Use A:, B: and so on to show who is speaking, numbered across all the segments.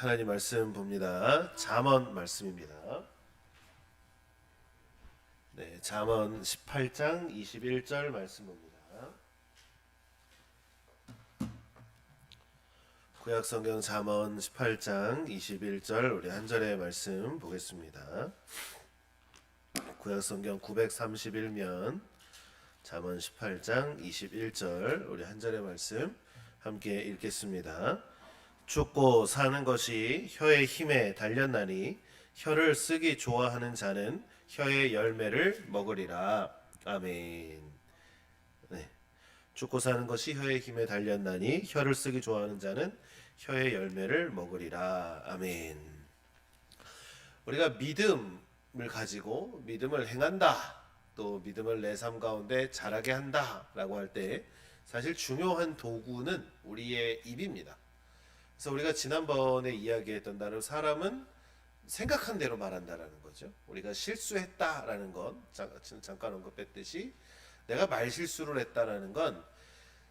A: 하나님 말씀 봅니다. 잠언 말씀입니다. 네, 잠언 18장 21절 말씀 봅니다. 구약성경 잠언 18장 21절 우리 한 절의 말씀 보겠습니다. 구약성경 931면 잠언 18장 21절 우리 한 절의 말씀 함께 읽겠습니다. 죽고 사는 것이 혀의 힘에 달렸나니 혀를 쓰기 좋아하는 자는 혀의 열매를 먹으리라. 아멘. 네. 죽고 사는 것이 혀의 힘에 달렸나니 혀를 쓰기 좋아하는 자는 혀의 열매를 먹으리라. 아멘. 우리가 믿음을 가지고 믿음을 행한다, 또 믿음을 내 삶 가운데 자라게 한다 라고 할 때 사실 중요한 도구는 우리의 입입니다. 그래서 우리가 지난번에 이야기했던 대로 사람은 생각한 대로 말한다라는 거죠. 우리가 실수했다라는 건 잠깐 언급했듯이 내가 말 실수를 했다라는 건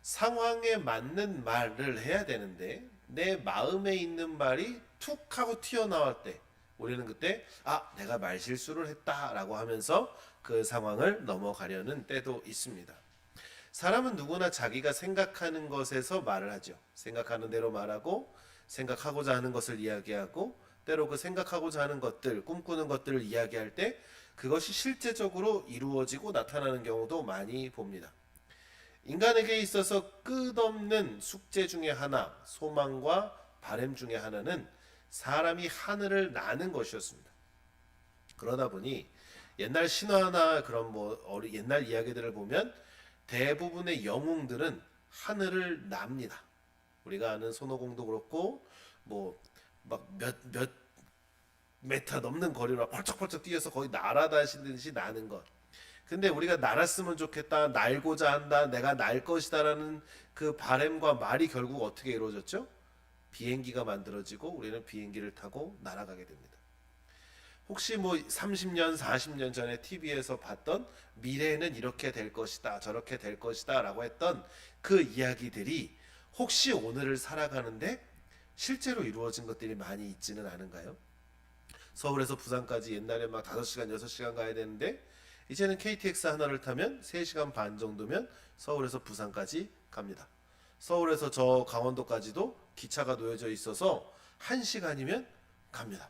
A: 상황에 맞는 말을 해야 되는데 내 마음에 있는 말이 툭 하고 튀어나올 때 우리는 그때 내가 말 실수를 했다라고 하면서 그 상황을 넘어가려는 때도 있습니다. 사람은 누구나 자기가 생각하는 것에서 말을 하죠. 생각하는 대로 말하고 생각하고자 하는 것을 이야기하고 때로 그 생각하고자 하는 것들, 꿈꾸는 것들을 이야기할 때 그것이 실제적으로 이루어지고 나타나는 경우도 많이 봅니다. 인간에게 있어서 끝없는 숙제 중에 하나, 소망과 바람 중에 하나는 사람이 하늘을 나는 것이었습니다. 그러다 보니 옛날 신화나 그런 옛날 이야기들을 보면 대부분의 영웅들은 하늘을 납니다. 우리가 아는 손오공도 그렇고 막 몇 메타 넘는 거리로 펄쩍펄쩍 뛰어서 거의 날아다니듯이 나는 것. 근데 우리가 날았으면 좋겠다, 날고자 한다, 내가 날 것이다라는 그 바람과 말이 결국 어떻게 이루어졌죠? 비행기가 만들어지고 우리는 비행기를 타고 날아가게 됩니다. 혹시 30년, 40년 전에 TV에서 봤던 미래는 이렇게 될 것이다, 저렇게 될 것이다 라고 했던 그 이야기들이 혹시 오늘을 살아가는데 실제로 이루어진 것들이 많이 있지는 않은가요? 서울에서 부산까지 옛날에 막 5시간, 6시간 가야 되는데 이제는 KTX 하나를 타면 3시간 반 정도면 서울에서 부산까지 갑니다. 서울에서 저 강원도까지도 기차가 놓여져 있어서 1시간이면 갑니다.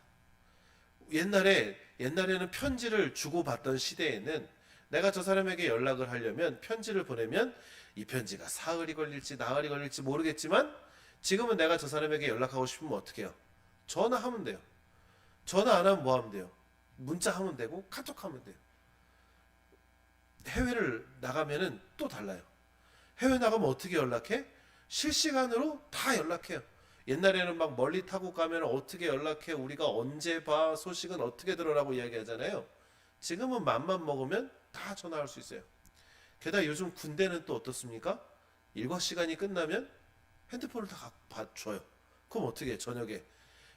A: 옛날에는 편지를 주고받던 시대에는 내가 저 사람에게 연락을 하려면 편지를 보내면 이 편지가 사흘이 걸릴지 나흘이 걸릴지 모르겠지만 지금은 내가 저 사람에게 연락하고 싶으면 어떻게 해요? 전화하면 돼요. 전화 안 하면 뭐 하면 돼요? 문자 하면 되고 카톡 하면 돼요. 해외를 나가면은 또 달라요. 해외 나가면 어떻게 연락해? 실시간으로 다 연락해요. 옛날에는 막 멀리 타고 가면 어떻게 연락해? 우리가 언제 봐? 소식은 어떻게 들어라고 이야기하잖아요. 지금은 맘만 먹으면 다 전화할 수 있어요. 게다가 요즘 군대는 또 어떻습니까? 일과 시간이 끝나면 핸드폰을 다 줘요. 그럼 어떻게 해? 저녁에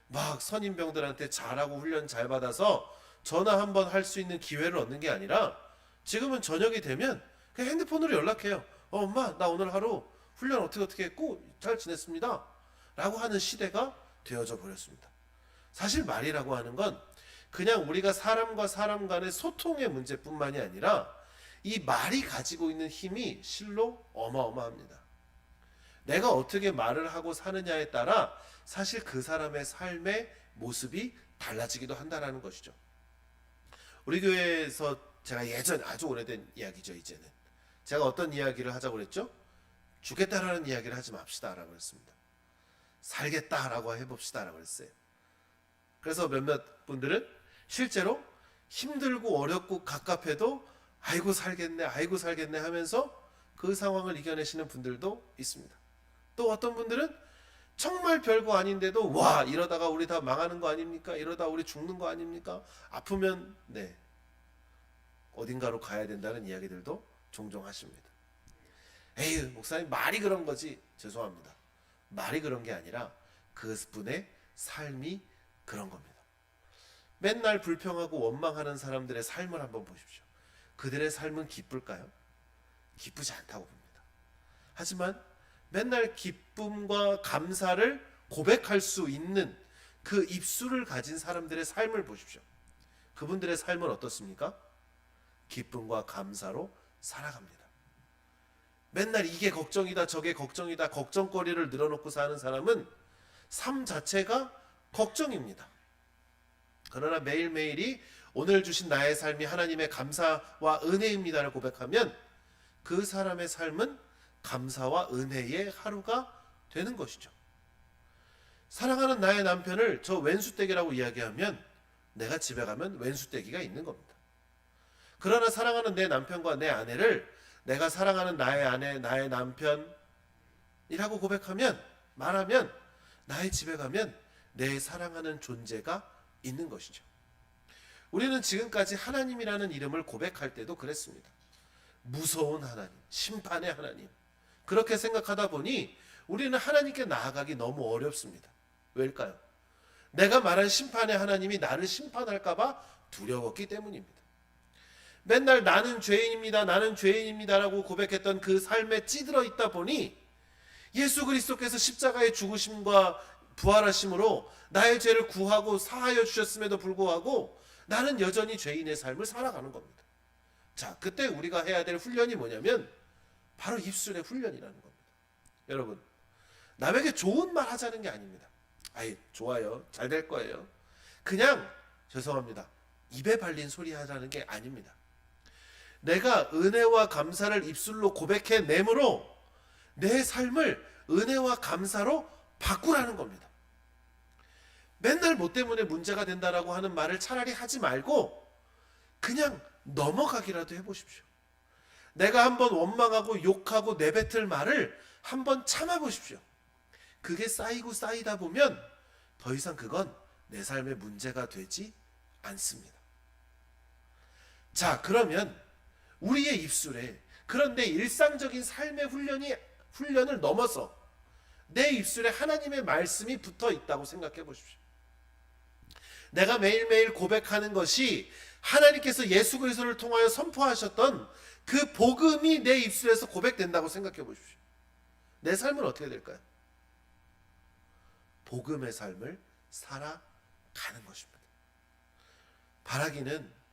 A: 막 선임병들한테 잘하고 훈련 잘 받아서 전화 한번 할 수 있는 기회를 얻는 게 아니라 지금은 저녁이 되면 그냥 핸드폰으로 연락해요. 엄마 나 오늘 하루 훈련 어떻게 했고 잘 지냈습니다 라고 하는 시대가 되어져 버렸습니다. 사실 말이라고 하는 건 그냥 우리가 사람과 사람 간의 소통의 문제뿐만이 아니라 이 말이 가지고 있는 힘이 실로 어마어마합니다. 내가 어떻게 말을 하고 사느냐에 따라 사실 그 사람의 삶의 모습이 달라지기도 한다는 것이죠. 우리 교회에서 제가 예전 아주 오래된 이야기죠. 이제는 제가 어떤 이야기를 하자고 그랬죠? 죽겠다라는 이야기를 하지 맙시다 라고 했습니다. 살겠다라고 해봅시다 라고 했어요. 그래서 몇몇 분들은 실제로 힘들고 어렵고 갑갑해도 아이고 살겠네 하면서 그 상황을 이겨내시는 분들도 있습니다. 또 어떤 분들은 정말 별거 아닌데도 이러다가 우리 다 망하는 거 아닙니까? 이러다 우리 죽는 거 아닙니까? 아프면 어딘가로 가야 된다는 이야기들도 종종 하십니다. 에휴 목사님 말이 그런 거지. 죄송합니다. 말이 그런 게 아니라 그분의 삶이 그런 겁니다. 맨날 불평하고 원망하는 사람들의 삶을 한번 보십시오. 그들의 삶은 기쁠까요? 기쁘지 않다고 봅니다. 하지만 맨날 기쁨과 감사를 고백할 수 있는 그 입술을 가진 사람들의 삶을 보십시오. 그분들의 삶은 어떻습니까? 기쁨과 감사로 살아갑니다. 맨날 이게 걱정이다 저게 걱정이다 걱정거리를 늘어놓고 사는 사람은 삶 자체가 걱정입니다. 그러나 매일매일이 오늘 주신 나의 삶이 하나님의 감사와 은혜입니다를 고백하면 그 사람의 삶은 감사와 은혜의 하루가 되는 것이죠. 사랑하는 나의 남편을 저 왼수댁이라고 이야기하면 내가 집에 가면 왼수댁이가 있는 겁니다. 그러나 사랑하는 내 남편과 내 아내를 내가 사랑하는 나의 아내, 나의 남편이라고 고백하면, 말하면 나의 집에 가면 내 사랑하는 존재가 있는 것이죠. 우리는 지금까지 하나님이라는 이름을 고백할 때도 그랬습니다. 무서운 하나님, 심판의 하나님, 그렇게 생각하다 보니 우리는 하나님께 나아가기 너무 어렵습니다. 왜일까요? 내가 말한 심판의 하나님이 나를 심판할까봐 두려웠기 때문입니다. 맨날 나는 죄인입니다, 나는 죄인입니다라고 고백했던 그 삶에 찌들어 있다 보니 예수 그리스도께서 십자가의 죽으심과 부활하심으로 나의 죄를 구하고 사하여 주셨음에도 불구하고 나는 여전히 죄인의 삶을 살아가는 겁니다. 자, 그때 우리가 해야 될 훈련이 뭐냐면 바로 입술의 훈련이라는 겁니다. 여러분, 남에게 좋은 말 하자는 게 아닙니다. 아이, 좋아요, 잘 될 거예요. 그냥 죄송합니다, 입에 발린 소리 하자는 게 아닙니다. 내가 은혜와 감사를 입술로 고백해내므로 내 삶을 은혜와 감사로 바꾸라는 겁니다. 맨날 뭐 때문에 문제가 된다라고 하는 말을 차라리 하지 말고 그냥 넘어가기라도 해보십시오. 내가 한번 원망하고 욕하고 내뱉을 말을 한번 참아보십시오. 그게 쌓이고 쌓이다 보면 더 이상 그건 내 삶의 문제가 되지 않습니다. 자, 그러면 우리의 입술에 그런 내 일상적인 삶의 훈련을 넘어서 내 입술에 하나님의 말씀이 붙어 있다고 생각해 보십시오. 내가 매일매일 고백하는 것이 하나님께서 예수 그리스도를 통하여 선포하셨던 그 복음이 내 입술에서 고백된다고 생각해 보십시오. 내 삶은 어떻게 될까요? 복음의 삶을 살아가는 것입니다. 바라기는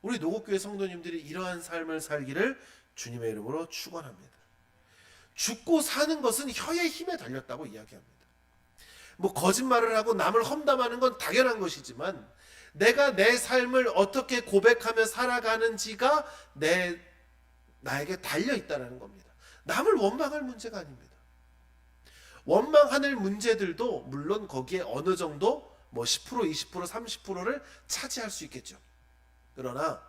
A: 우리 노곡교회 성도님들이 이러한 삶을 살기를 주님의 이름으로 축원합니다. 죽고 사는 것은 혀의 힘에 달렸다고 이야기합니다. 뭐 거짓말을 하고 남을 험담하는 건 당연한 것이지만 내가 내 삶을 어떻게 고백하며 살아가는지가 나에게 달려있다는 겁니다. 남을 원망할 문제가 아닙니다. 원망하는 문제들도 물론 거기에 어느 정도 뭐 10%, 20%, 30%를 차지할 수 있겠죠. 그러나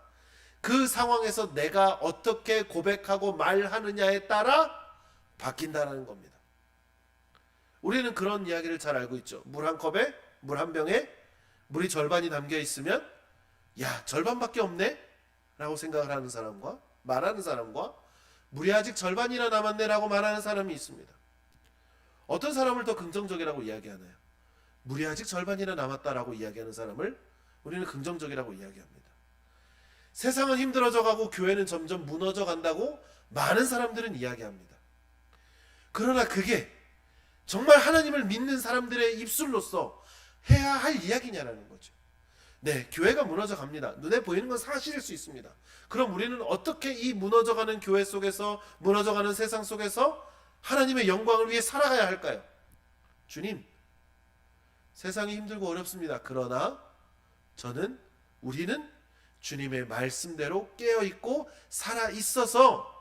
A: 그 상황에서 내가 어떻게 고백하고 말하느냐에 따라 바뀐다는 겁니다. 우리는 그런 이야기를 잘 알고 있죠. 물 한 컵에, 물 한 병에 물이 절반이 담겨 있으면 야, 절반밖에 없네? 라고 생각을 하는 사람과 말하는 사람과 물이 아직 절반이나 남았네 라고 말하는 사람이 있습니다. 어떤 사람을 더 긍정적이라고 이야기하나요? 물이 아직 절반이나 남았다라고 이야기하는 사람을 우리는 긍정적이라고 이야기합니다. 세상은 힘들어져 가고 교회는 점점 무너져 간다고 많은 사람들은 이야기합니다. 그러나 그게 정말 하나님을 믿는 사람들의 입술로서 해야 할 이야기냐라는 거죠. 네, 교회가 무너져 갑니다. 눈에 보이는 건 사실일 수 있습니다. 그럼 우리는 어떻게 이 무너져가는 교회 속에서, 무너져가는 세상 속에서 하나님의 영광을 위해 살아가야 할까요? 주님, 세상이 힘들고 어렵습니다. 그러나 우리는 주님의 말씀대로 깨어있고 살아있어서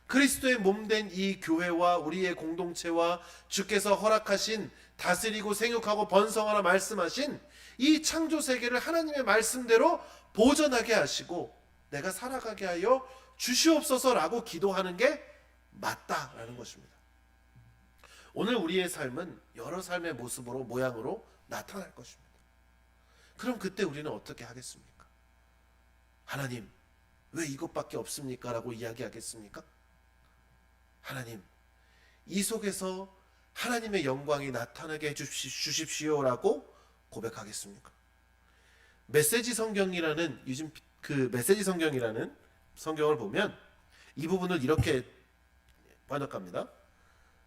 A: 그리스도의 몸된 이 교회와 우리의 공동체와 주께서 허락하신 다스리고 생육하고 번성하라 말씀하신 이 창조 세계를 하나님의 말씀대로 보존하게 하시고 내가 살아가게 하여 주시옵소서라고 기도하는 게 맞다라는 것입니다. 오늘 우리의 삶은 여러 삶의 모습으로 모양으로 나타날 것입니다. 그럼 그때 우리는 어떻게 하겠습니까? 하나님, 왜 이것밖에 없습니까? 라고 이야기하겠습니까? 하나님, 이 속에서 하나님의 영광이 나타나게 해주십시오라고 고백하겠습니까? 메시지 성경이라는 요즘 그 메시지 성경이라는 성경을 보면 이 부분을 이렇게 번역합니다.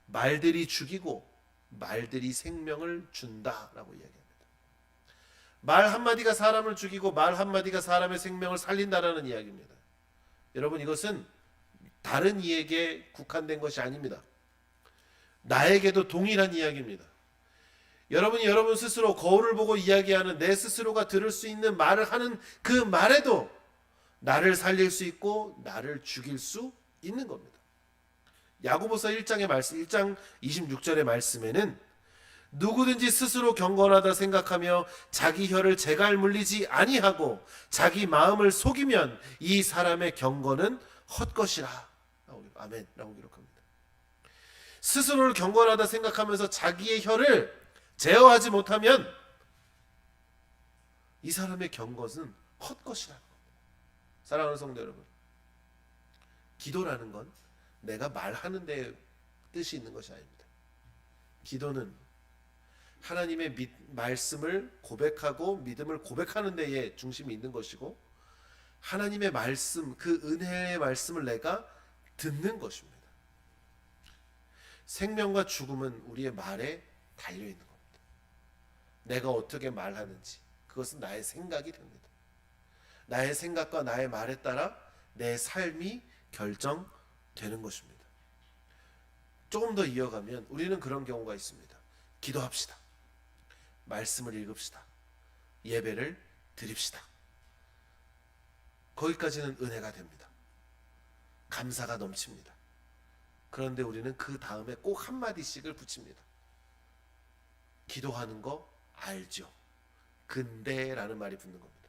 A: 말들이 죽이고 말들이 생명을 준다라고 이야기합니다. 말 한마디가 사람을 죽이고 말 한마디가 사람의 생명을 살린다라는 이야기입니다. 여러분, 이것은 다른 이에게 국한된 것이 아닙니다. 나에게도 동일한 이야기입니다. 여러분이 여러분 스스로 거울을 보고 이야기하는 내 스스로가 들을 수 있는 말을 하는 그 말에도 나를 살릴 수 있고 나를 죽일 수 있는 겁니다. 야고보서 1장의 말씀, 1장 26절의 말씀에는 누구든지 스스로 경건하다 생각하며 자기 혀를 제갈 물리지 아니하고 자기 마음을 속이면 이 사람의 경건은 헛것이라. 아멘 라고 기록합니다. 스스로를 경건하다 생각하면서 자기의 혀를 제어하지 못하면 이 사람의 경건은 헛것이라. 사랑하는 성도 여러분, 기도라는 건 내가 말하는 데 뜻이 있는 것이 아닙니다. 기도는 하나님의 말씀을 고백하고 믿음을 고백하는 데에 중심이 있는 것이고, 하나님의 말씀, 그 은혜의 말씀을 내가 듣는 것입니다. 생명과 죽음은 우리의 말에 달려있는 겁니다. 내가 어떻게 말하는지, 그것은 나의 생각이 됩니다. 나의 생각과 나의 말에 따라 내 삶이 결정되는 것입니다. 조금 더 이어가면 우리는 그런 경우가 있습니다. 기도합시다. 말씀을 읽읍시다. 예배를 드립시다. 거기까지는 은혜가 됩니다. 감사가 넘칩니다. 그런데 우리는 그 다음에 꼭 한마디씩을 붙입니다. 기도하는 거 알죠? 근데 라는 말이 붙는 겁니다.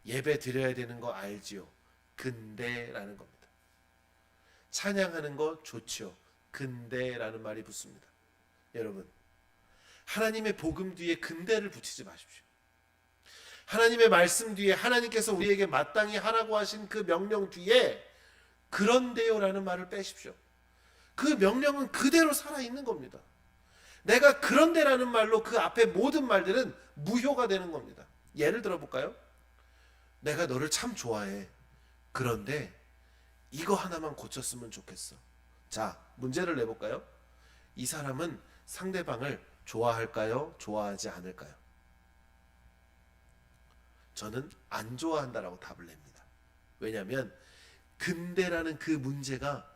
A: 예배 드려야 되는 거 알지요? 근데 라는 겁니다. 찬양하는 거 좋죠? 근데 라는 말이 붙습니다. 여러분, 하나님의 복음 뒤에 근데를 붙이지 마십시오. 하나님의 말씀 뒤에 하나님께서 우리에게 마땅히 하라고 하신 그 명령 뒤에 그런데요 라는 말을 빼십시오. 그 명령은 그대로 살아있는 겁니다. 내가 그런데라는 말로 그 앞에 모든 말들은 무효가 되는 겁니다. 예를 들어 볼까요? 내가 너를 참 좋아해. 그런데 이거 하나만 고쳤으면 좋겠어. 자, 문제를 내볼까요? 이 사람은 상대방을 좋아할까요? 좋아하지 않을까요? 저는 안 좋아한다라고 답을 냅니다. 왜냐하면 근데라는 그 문제가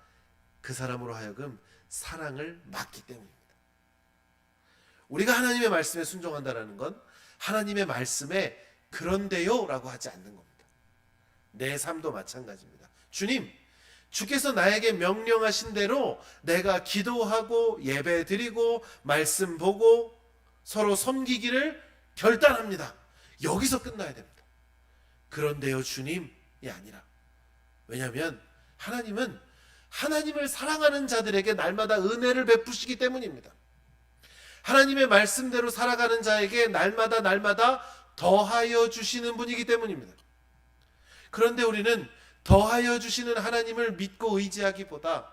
A: 그 사람으로 하여금 사랑을 막기 때문입니다. 우리가 하나님의 말씀에 순종한다는 건 하나님의 말씀에 그런데요 라고 하지 않는 겁니다. 내 삶도 마찬가지입니다. 주님, 주께서 나에게 명령하신 대로 내가 기도하고 예배 드리고 말씀 보고 서로 섬기기를 결단합니다. 여기서 끝나야 됩니다. 그런데요 주님이 아니라, 왜냐하면 하나님은 하나님을 사랑하는 자들에게 날마다 은혜를 베푸시기 때문입니다. 하나님의 말씀대로 살아가는 자에게 날마다 더하여 주시는 분이기 때문입니다. 그런데 우리는 더하여 주시는 하나님을 믿고 의지하기보다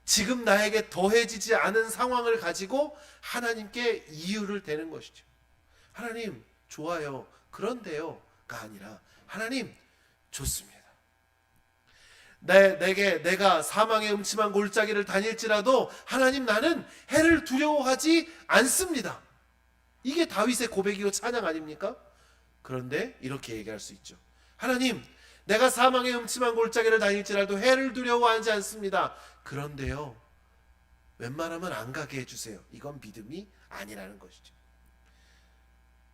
A: 지금 나에게 더해지지 않은 상황을 가지고 하나님께 이유를 대는 것이죠. 하나님 좋아요, 그런데요가 아니라 하나님 좋습니다. 내가 사망의 음침한 골짜기를 다닐지라도 하나님 나는 해를 두려워하지 않습니다. 이게 다윗의 고백이고 찬양 아닙니까? 그런데 이렇게 얘기할 수 있죠. 하나님, 내가 사망의 음침한 골짜기를 다닐지라도 해를 두려워하지 않습니다. 그런데요, 웬만하면 안 가게 해주세요. 이건 믿음이 아니라는 것이죠.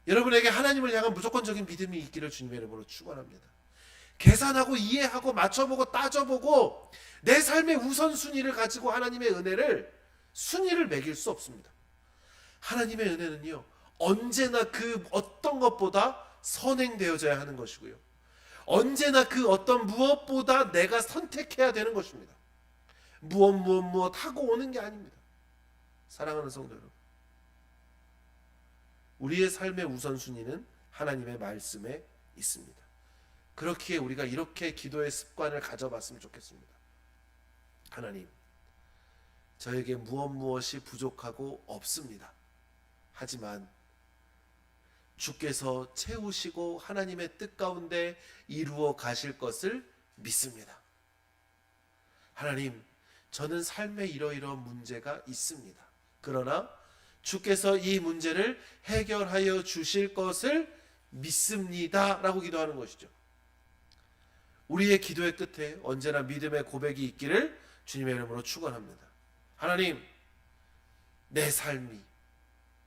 A: 여러분에게 하나님을 향한 무조건적인 믿음이 있기를 주님의 이름으로 축원합니다. 계산하고 이해하고 맞춰보고 따져보고 내 삶의 우선순위를 가지고 하나님의 은혜를 순위를 매길 수 없습니다. 하나님의 은혜는요, 언제나 그 어떤 것보다 선행되어져야 하는 것이고요, 언제나 그 어떤 무엇보다 내가 선택해야 되는 것입니다. 무엇 하고 오는 게 아닙니다. 사랑하는 성도 여러분, 우리의 삶의 우선순위는 하나님의 말씀에 있습니다. 그렇기에 우리가 이렇게 기도의 습관을 가져봤으면 좋겠습니다. 하나님, 저에게 무엇이 부족하고 없습니다. 하지만 주께서 채우시고 하나님의 뜻 가운데 이루어 가실 것을 믿습니다. 하나님, 저는 삶에 이러이러한 문제가 있습니다. 그러나 주께서 이 문제를 해결하여 주실 것을 믿습니다 라고 기도하는 것이죠. 우리의 기도의 끝에 언제나 믿음의 고백이 있기를 주님의 이름으로 축원합니다. 하나님, 내 삶이,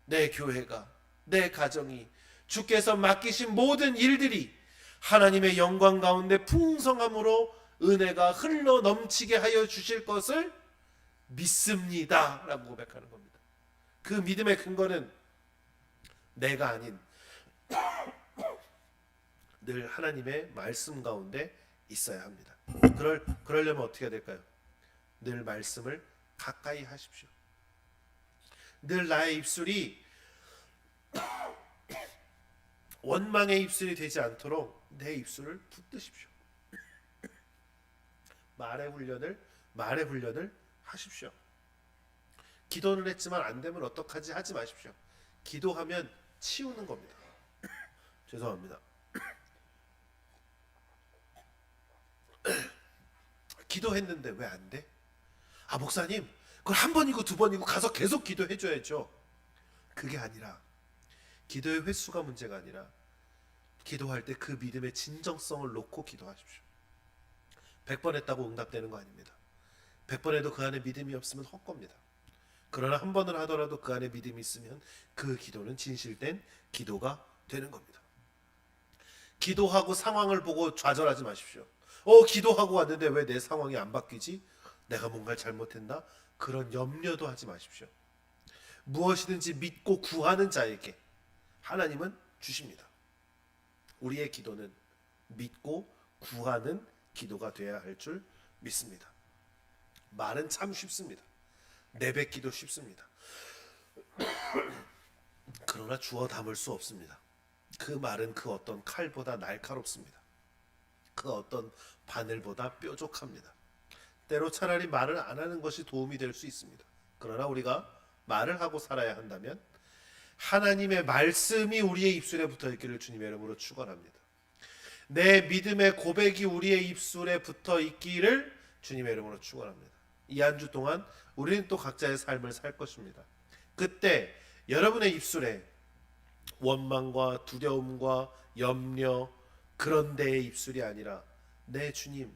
A: 내 교회가, 내 가정이 주께서 맡기신 모든 일들이 하나님의 영광 가운데 풍성함으로 은혜가 흘러 넘치게 하여 주실 것을 믿습니다 라고 고백하는 겁니다. 그 믿음의 근거는 내가 아닌 늘 하나님의 말씀 가운데 있어야 합니다. 그러려면 어떻게 해야 될까요? 늘 말씀을 가까이 하십시오. 늘 나의 입술이 원망의 입술이 되지 않도록 내 입술을 붙드십시오. 말의 훈련을 하십시오. 기도는 했지만 안 되면 어떡하지 하지 마십시오. 기도하면 치우는 겁니다. 죄송합니다. 기도했는데 왜 안 돼? 아, 목사님, 그걸 한 번이고 두 번이고 가서 계속 기도해줘야죠. 그게 아니라, 기도의 횟수가 문제가 아니라 기도할 때 그 믿음의 진정성을 놓고 기도하십시오. 100번 했다고 응답되는 거 아닙니다. 100번 해도 그 안에 믿음이 없으면 헛겁니다. 그러나 한 번을 하더라도 그 안에 믿음이 있으면 그 기도는 진실된 기도가 되는 겁니다. 기도하고 상황을 보고 좌절하지 마십시오. 기도하고 왔는데 왜 내 상황이 안 바뀌지? 내가 뭔가를 잘못했나? 그런 염려도 하지 마십시오. 무엇이든지 믿고 구하는 자에게 하나님은 주십니다. 우리의 기도는 믿고 구하는 기도가 되어야 할 줄 믿습니다. 말은 참 쉽습니다. 내뱉기도 쉽습니다. 그러나 주워 담을 수 없습니다. 그 말은 그 어떤 칼보다 날카롭습니다. 그 어떤 바늘보다 뾰족합니다. 때로 차라리 말을 안 하는 것이 도움이 될 수 있습니다. 그러나 우리가 말을 하고 살아야 한다면 하나님의 말씀이 우리의 입술에 붙어 있기를 주님의 이름으로 축원합니다. 내 믿음의 고백이 우리의 입술에 붙어 있기를 주님의 이름으로 축원합니다. 이 한 주 동안 우리는 또 각자의 삶을 살 것입니다. 그때 여러분의 입술에 원망과 두려움과 염려 그런 데의 입술이 아니라 내 주님,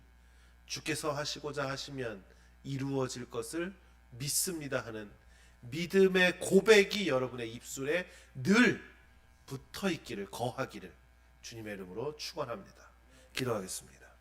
A: 주께서 하시고자 하시면 이루어질 것을 믿습니다 하는 믿음의 고백이 여러분의 입술에 늘 붙어 있기를, 거하기를 주님의 이름으로 축원합니다. 기도하겠습니다.